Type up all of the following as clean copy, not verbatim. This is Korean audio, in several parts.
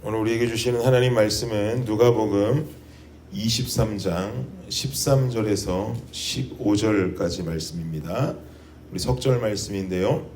오늘 우리에게 주시는 하나님 말씀은 누가복음 23장 13절에서 15절까지 말씀입니다. 우리 석절 말씀인데요.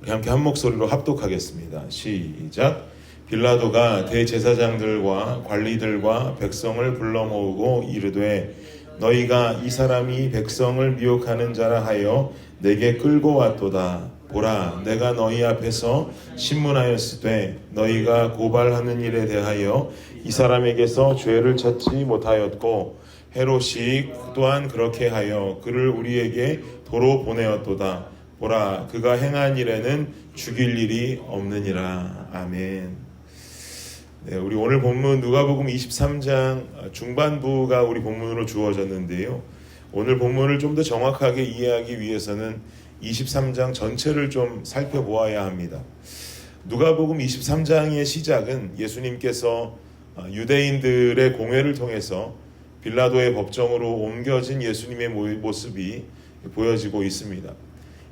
우리 함께 한 목소리로 합독하겠습니다. 시작. 빌라도가 대제사장들과 관리들과 백성을 불러 모으고 이르되 너희가 이 사람이 백성을 미혹하는 자라 하여 내게 끌고 왔도다. 보라, 내가 너희 앞에서 신문하였으되 너희가 고발하는 일에 대하여 이 사람에게서 죄를 찾지 못하였고 헤롯이 또한 그렇게 하여 그를 우리에게 도로 보내었도다. 보라, 그가 행한 일에는 죽일 일이 없느니라. 아멘. 네, 우리 오늘 본문 누가복음 23장 중반부가 우리 본문으로 주어졌는데요. 오늘 본문을 좀 더 정확하게 이해하기 위해서는 23장 전체를 좀 살펴보아야 합니다. 누가복음 23장의 시작은 예수님께서 유대인들의 공회를 통해서 빌라도의 법정으로 옮겨진 예수님의 모습이 보여지고 있습니다.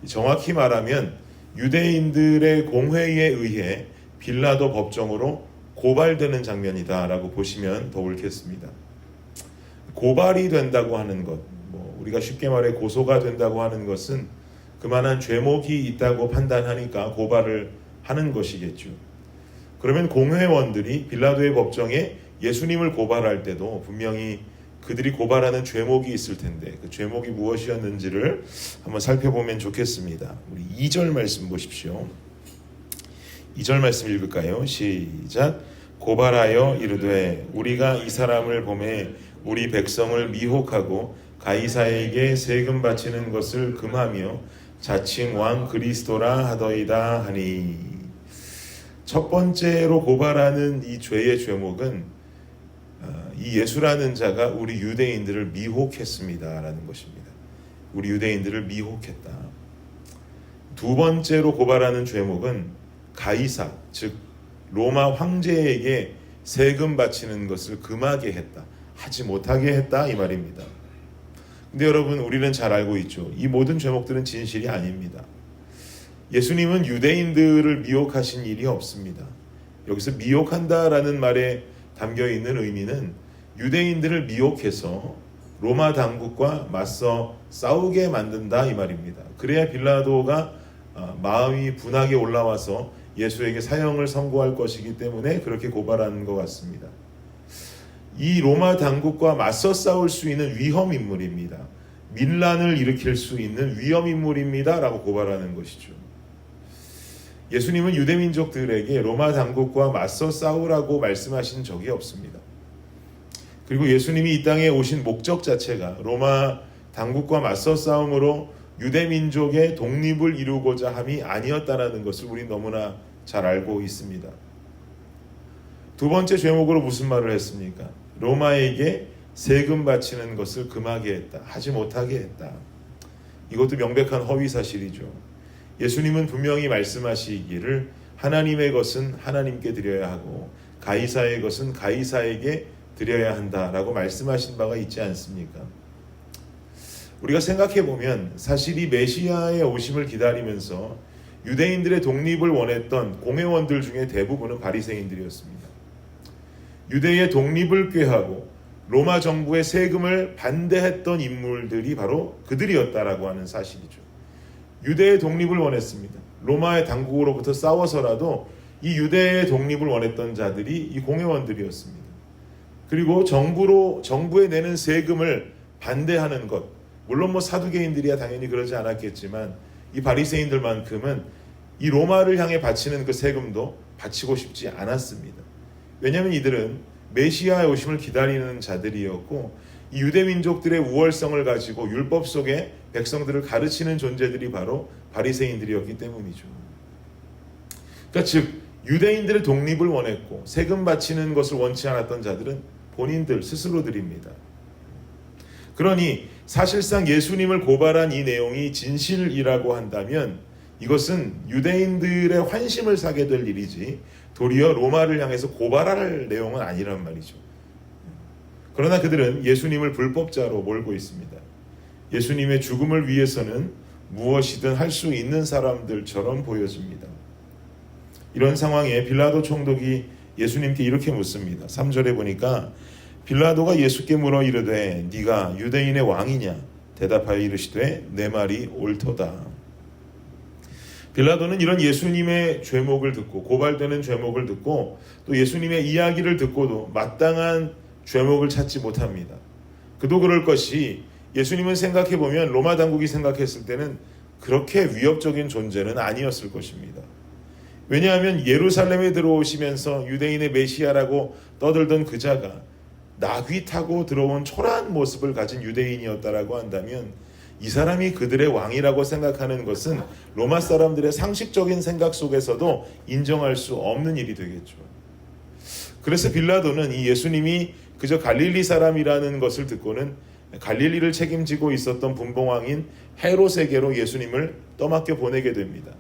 정확히 말하면 유대인들의 공회에 의해 빌라도 법정으로 고발되는 장면이다라고 보시면 더 옳겠습니다. 고발이 된다고 하는 것, 우리가 쉽게 말해 고소가 된다고 하는 것은 그만한 죄목이 있다고 판단하니까 고발을 하는 것이겠죠. 그러면 공회원들이 빌라도의 법정에 예수님을 고발할 때도 분명히 그들이 고발하는 죄목이 있을 텐데 그 죄목이 무엇이었는지를 한번 살펴보면 좋겠습니다. 우리 2절 말씀 보십시오. 2절 말씀 읽을까요? 시작. 고발하여 이르되 우리가 이 사람을 보매 우리 백성을 미혹하고 가이사에게 세금 바치는 것을 금하며 자칭 왕 그리스도라 하더이다 하니, 첫 번째로 고발하는 이 죄의 죄목은 이 예수라는 자가 우리 유대인들을 미혹했습니다라는 것입니다. 우리 유대인들을 미혹했다. 두 번째로 고발하는 죄목은 가이사, 즉 로마 황제에게 세금 바치는 것을 금하게 했다, 하지 못하게 했다, 이 말입니다. 근데 여러분, 우리는 잘 알고 있죠. 이 모든 죄목들은 진실이 아닙니다. 예수님은 유대인들을 미혹하신 일이 없습니다. 여기서 미혹한다라는 말에 담겨있는 의미는 유대인들을 미혹해서 로마 당국과 맞서 싸우게 만든다, 이 말입니다. 그래야 빌라도가 마음이 분하게 올라와서 예수에게 사형을 선고할 것이기 때문에 그렇게 고발하는 것 같습니다. 이 로마 당국과 맞서 싸울 수 있는 위험 인물입니다. 민란을 일으킬 수 있는 위험 인물입니다 라고 고발하는 것이죠. 예수님은 유대민족들에게 로마 당국과 맞서 싸우라고 말씀하신 적이 없습니다. 그리고 예수님이 이 땅에 오신 목적 자체가 로마 당국과 맞서 싸움으로 유대민족의 독립을 이루고자 함이 아니었다는 것을 우린 너무나 잘 알고 있습니다. 두 번째 죄목으로 무슨 말을 했습니까? 로마에게 세금 바치는 것을 금하게 했다, 하지 못하게 했다. 이것도 명백한 허위 사실이죠. 예수님은 분명히 말씀하시기를 하나님의 것은 하나님께 드려야 하고 가이사의 것은 가이사에게 드려야 한다라고 말씀하신 바가 있지 않습니까? 우리가 생각해 보면 사실 이 메시아의 오심을 기다리면서 유대인들의 독립을 원했던 공회원들 중에 대부분은 바리새인들이었습니다. 유대의 독립을 꾀하고 로마 정부의 세금을 반대했던 인물들이 바로 그들이었다라고 하는 사실이죠. 유대의 독립을 원했습니다. 로마의 당국으로부터 싸워서라도 이 유대의 독립을 원했던 자들이 이 공회원들이었습니다. 그리고 정부에 내는 세금을 반대하는 것, 물론 사두개인들이야 당연히 그러지 않았겠지만 이 바리새인들만큼은 이 로마를 향해 바치는 그 세금도 바치고 싶지 않았습니다. 왜냐하면 이들은 메시아의 오심을 기다리는 자들이었고 이 유대민족들의 우월성을 가지고 율법 속에 백성들을 가르치는 존재들이 바로 바리새인들이었기 때문이죠. 그러니까 즉 유대인들의 독립을 원했고 세금 바치는 것을 원치 않았던 자들은 본인들 스스로들입니다. 그러니 사실상 예수님을 고발한 이 내용이 진실이라고 한다면 이것은 유대인들의 환심을 사게 될 일이지 도리어 로마를 향해서 고발할 내용은 아니란 말이죠. 그러나 그들은 예수님을 불법자로 몰고 있습니다. 예수님의 죽음을 위해서는 무엇이든 할 수 있는 사람들처럼 보여집니다. 이런 상황에 빌라도 총독이 예수님께 이렇게 묻습니다. 3절에 보니까 빌라도가 예수께 물어 이르되 네가 유대인의 왕이냐? 대답하여 이르시되 내 말이 옳도다. 빌라도는 이런 예수님의 죄목을 듣고 고발되는 죄목을 듣고 또 예수님의 이야기를 듣고도 마땅한 죄목을 찾지 못합니다. 그도 그럴 것이 예수님은 생각해보면 로마 당국이 생각했을 때는 그렇게 위협적인 존재는 아니었을 것입니다. 왜냐하면 예루살렘에 들어오시면서 유대인의 메시아라고 떠들던 그자가 나귀 타고 들어온 초라한 모습을 가진 유대인이었다라고 한다면 이 사람이 그들의 왕이라고 생각하는 것은 로마 사람들의 상식적인 생각 속에서도 인정할 수 없는 일이 되겠죠. 그래서 빌라도는 이 예수님이 그저 갈릴리 사람이라는 것을 듣고는 갈릴리를 책임지고 있었던 분봉왕인 헤롯에게로 예수님을 떠맡겨 보내게 됩니다.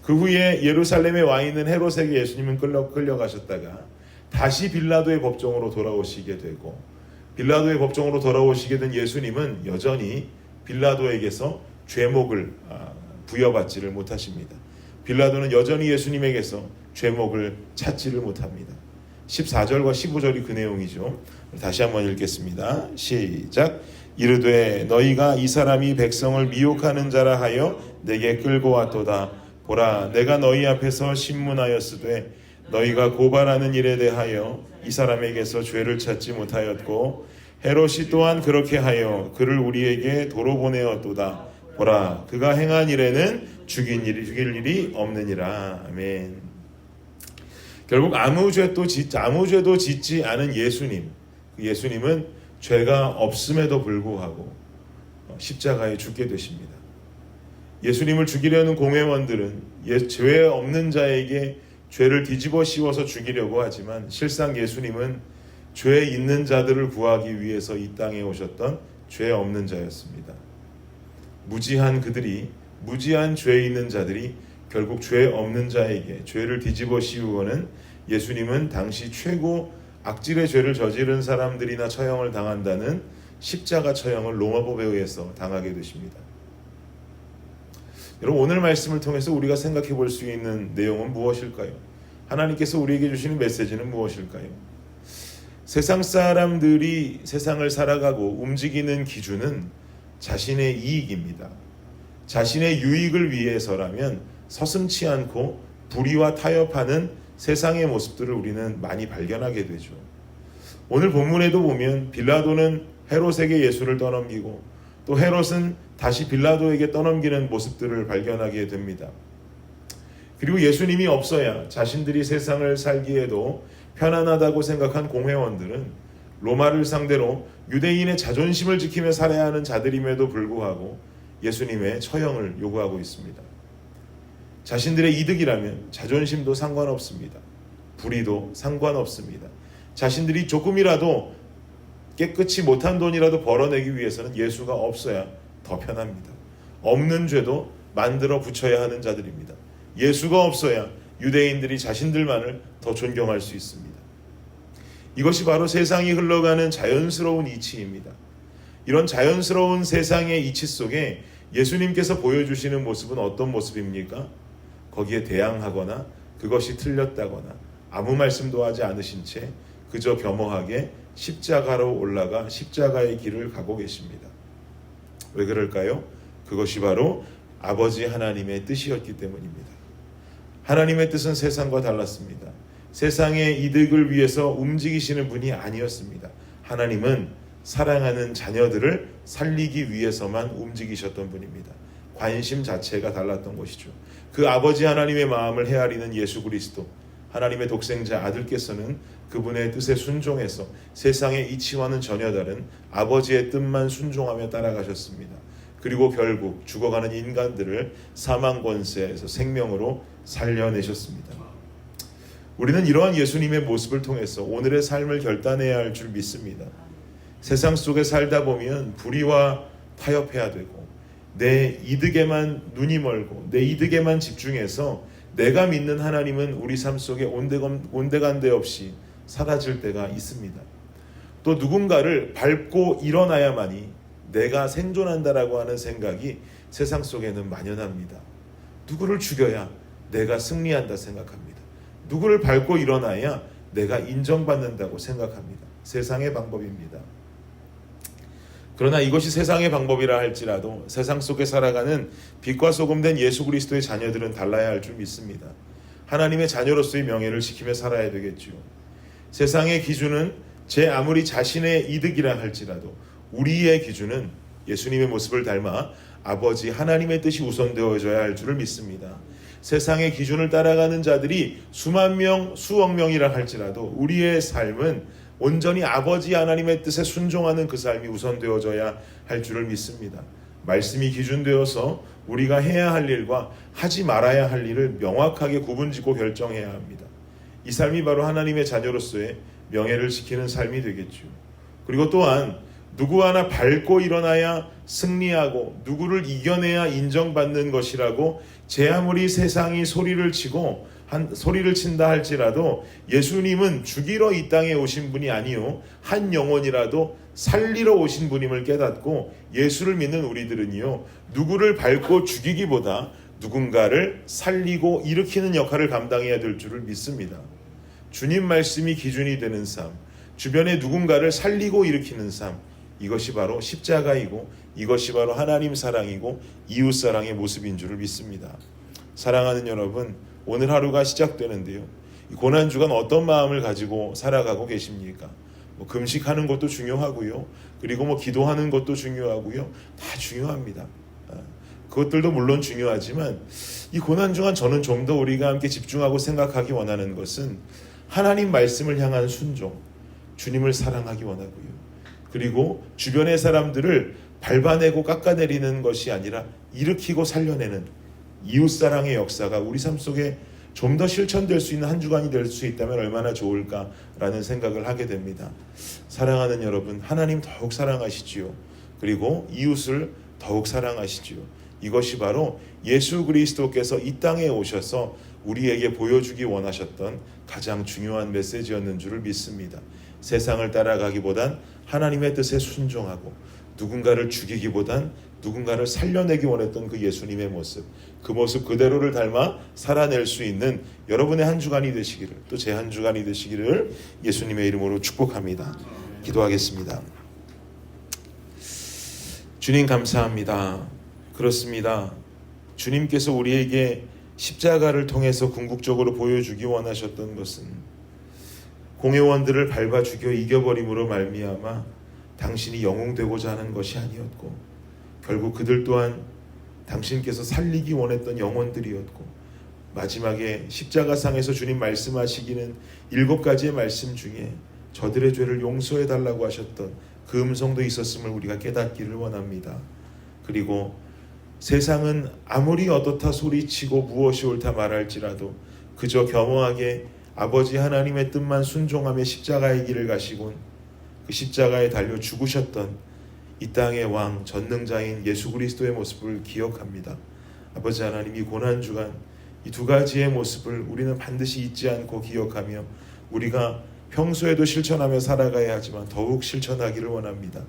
그 후에 예루살렘에 와 있는 헤롯에게 예수님은 끌려가셨다가 다시 빌라도의 법정으로 돌아오시게 되고 빌라도의 법정으로 돌아오시게 된 예수님은 여전히 빌라도에게서 죄목을 부여받지를 못하십니다. 빌라도는 여전히 예수님에게서 죄목을 찾지를 못합니다. 14절과 15절이 그 내용이죠. 다시 한번 읽겠습니다. 시작. 이르되 너희가 이 사람이 백성을 미혹하는 자라 하여 내게 끌고 왔도다. 보라, 내가 너희 앞에서 신문하였으되 너희가 고발하는 일에 대하여 이 사람에게서 죄를 찾지 못하였고 헤롯이 또한 그렇게 하여 그를 우리에게 도로 보내었도다. 보라, 그가 행한 일에는 죽일 일이 없느니라. 아멘. 결국 아무 죄도 짓지 않은 예수님은 죄가 없음에도 불구하고 십자가에 죽게 되십니다. 예수님을 죽이려는 공회원들은 죄 없는 자에게 죄를 뒤집어 씌워서 죽이려고 하지만 실상 예수님은 죄 있는 자들을 구하기 위해서 이 땅에 오셨던 죄 없는 자였습니다. 무지한 죄 있는 자들이 결국 죄 없는 자에게 죄를 뒤집어 씌우고는 예수님은 당시 최고 악질의 죄를 저지른 사람들이나 처형을 당한다는 십자가 처형을 로마법에 의해서 당하게 되십니다. 여러분, 오늘 말씀을 통해서 우리가 생각해 볼 수 있는 내용은 무엇일까요? 하나님께서 우리에게 주시는 메시지는 무엇일까요? 세상 사람들이 세상을 살아가고 움직이는 기준은 자신의 이익입니다. 자신의 유익을 위해서라면 서슴지 않고 불의와 타협하는 세상의 모습들을 우리는 많이 발견하게 되죠. 오늘 본문에도 보면 빌라도는 헤롯에게 예수를 떠넘기고 또 헤롯은 다시 빌라도에게 떠넘기는 모습들을 발견하게 됩니다. 그리고 예수님이 없어야 자신들이 세상을 살기에도 편안하다고 생각한 공회원들은 로마를 상대로 유대인의 자존심을 지키며 살아야 하는 자들임에도 불구하고 예수님의 처형을 요구하고 있습니다. 자신들의 이득이라면 자존심도 상관없습니다. 불의도 상관없습니다. 자신들이 조금이라도 깨끗이 못한 돈이라도 벌어내기 위해서는 예수가 없어야 더 편합니다. 없는 죄도 만들어 붙여야 하는 자들입니다. 예수가 없어야 유대인들이 자신들만을 더 존경할 수 있습니다. 이것이 바로 세상이 흘러가는 자연스러운 이치입니다. 이런 자연스러운 세상의 이치 속에 예수님께서 보여주시는 모습은 어떤 모습입니까? 거기에 대항하거나 그것이 틀렸다거나 아무 말씀도 하지 않으신 채 그저 겸허하게 십자가로 올라가 십자가의 길을 가고 계십니다. 왜 그럴까요? 그것이 바로 아버지 하나님의 뜻이었기 때문입니다. 하나님의 뜻은 세상과 달랐습니다. 세상의 이득을 위해서 움직이시는 분이 아니었습니다. 하나님은 사랑하는 자녀들을 살리기 위해서만 움직이셨던 분입니다. 관심 자체가 달랐던 것이죠. 그 아버지 하나님의 마음을 헤아리는 예수 그리스도, 하나님의 독생자 아들께서는 그분의 뜻에 순종해서 세상의 이치와는 전혀 다른 아버지의 뜻만 순종하며 따라가셨습니다. 그리고 결국 죽어가는 인간들을 사망 권세에서 생명으로 살려내셨습니다. 우리는 이러한 예수님의 모습을 통해서 오늘의 삶을 결단해야 할 줄 믿습니다. 세상 속에 살다 보면 불의와 타협해야 되고 내 이득에만 눈이 멀고 내 이득에만 집중해서 내가 믿는 하나님은 우리 삶 속에 온데간데 없이 사라질 때가 있습니다. 또 누군가를 밟고 일어나야만이 내가 생존한다라고 하는 생각이 세상 속에는 만연합니다. 누구를 죽여야 내가 승리한다 생각합니다. 누구를 밟고 일어나야 내가 인정받는다고 생각합니다. 세상의 방법입니다. 그러나 이것이 세상의 방법이라 할지라도 세상 속에 살아가는 빛과 소금 된 예수 그리스도의 자녀들은 달라야 할 줄 믿습니다. 하나님의 자녀로서의 명예를 지키며 살아야 되겠지요. 세상의 기준은 제 아무리 자신의 이득이라 할지라도 우리의 기준은 예수님의 모습을 닮아 아버지 하나님의 뜻이 우선되어져야 할 줄을 믿습니다. 세상의 기준을 따라가는 자들이 수만 명, 수억 명이라 할지라도 우리의 삶은 온전히 아버지 하나님의 뜻에 순종하는 그 삶이 우선되어져야 할 줄을 믿습니다. 말씀이 기준되어서 우리가 해야 할 일과 하지 말아야 할 일을 명확하게 구분짓고 결정해야 합니다. 이 삶이 바로 하나님의 자녀로서의 명예를 지키는 삶이 되겠죠. 그리고 또한 누구 하나 밟고 일어나야 승리하고 누구를 이겨내야 인정받는 것이라고 제 아무리 세상이 소리를 친다 할지라도 예수님은 죽이러 이 땅에 오신 분이 아니요 한 영혼이라도 살리러 오신 분임을 깨닫고 예수를 믿는 우리들은요 누구를 밟고 죽이기보다 누군가를 살리고 일으키는 역할을 감당해야 될 줄을 믿습니다. 주님 말씀이 기준이 되는 삶, 주변에 누군가를 살리고 일으키는 삶, 이것이 바로 십자가이고 이것이 바로 하나님 사랑이고 이웃 사랑의 모습인 줄을 믿습니다. 사랑하는 여러분, 오늘 하루가 시작되는데요. 이 고난주간 어떤 마음을 가지고 살아가고 계십니까? 금식하는 것도 중요하고요. 그리고 기도하는 것도 중요하고요. 다 중요합니다. 그것들도 물론 중요하지만 이 고난주간 저는 좀 더 우리가 함께 집중하고 생각하기 원하는 것은 하나님 말씀을 향한 순종, 주님을 사랑하기 원하고요. 그리고 주변의 사람들을 밟아내고 깎아내리는 것이 아니라 일으키고 살려내는 이웃사랑의 역사가 우리 삶 속에 좀 더 실천될 수 있는 한 주간이 될 수 있다면 얼마나 좋을까라는 생각을 하게 됩니다. 사랑하는 여러분, 하나님 더욱 사랑하시지요. 그리고 이웃을 더욱 사랑하시지요. 이것이 바로 예수 그리스도께서 이 땅에 오셔서 우리에게 보여주기 원하셨던 가장 중요한 메시지였는 줄을 믿습니다. 세상을 따라가기보단 하나님의 뜻에 순종하고 누군가를 죽이기보단 누군가를 살려내기 원했던 그 예수님의 모습, 그 모습 그대로를 닮아 살아낼 수 있는 여러분의 한 주간이 되시기를, 또 제 한 주간이 되시기를 예수님의 이름으로 축복합니다. 기도하겠습니다. 주님 감사합니다. 그렇습니다. 주님께서 우리에게 십자가를 통해서 궁극적으로 보여주기 원하셨던 것은 공회원들을 밟아 죽여 이겨버림으로 말미암아 당신이 영웅되고자 하는 것이 아니었고, 결국 그들 또한 당신께서 살리기 원했던 영혼들이었고, 마지막에 십자가상에서 주님 말씀하시기는 7가지의 말씀 중에 저들의 죄를 용서해달라고 하셨던 그 음성도 있었음을 우리가 깨닫기를 원합니다. 그리고 세상은 아무리 어떻다 소리치고 무엇이 옳다 말할지라도 그저 겸허하게 아버지 하나님의 뜻만 순종하며 십자가의 길을 가시곤 그 십자가에 달려 죽으셨던 이 땅의 왕 전능자인 예수 그리스도의 모습을 기억합니다. 아버지 하나님, 이 고난주간 이 2가지의 모습을 우리는 반드시 잊지 않고 기억하며 우리가 평소에도 실천하며 살아가야 하지만 더욱 실천하기를 원합니다.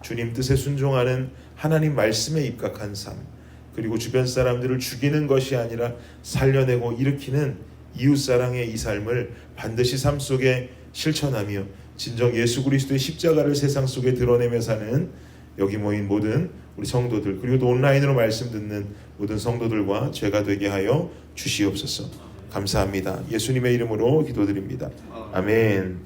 주님 뜻에 순종하는 하나님 말씀에 입각한 삶, 그리고 주변 사람들을 죽이는 것이 아니라 살려내고 일으키는 이웃사랑의 이 삶을 반드시 삶 속에 실천하며 진정 예수 그리스도의 십자가를 세상 속에 드러내며 사는 여기 모인 모든 우리 성도들, 그리고 또 온라인으로 말씀 듣는 모든 성도들과 죄가 되게 하여 주시옵소서. 감사합니다. 예수님의 이름으로 기도드립니다. 아멘.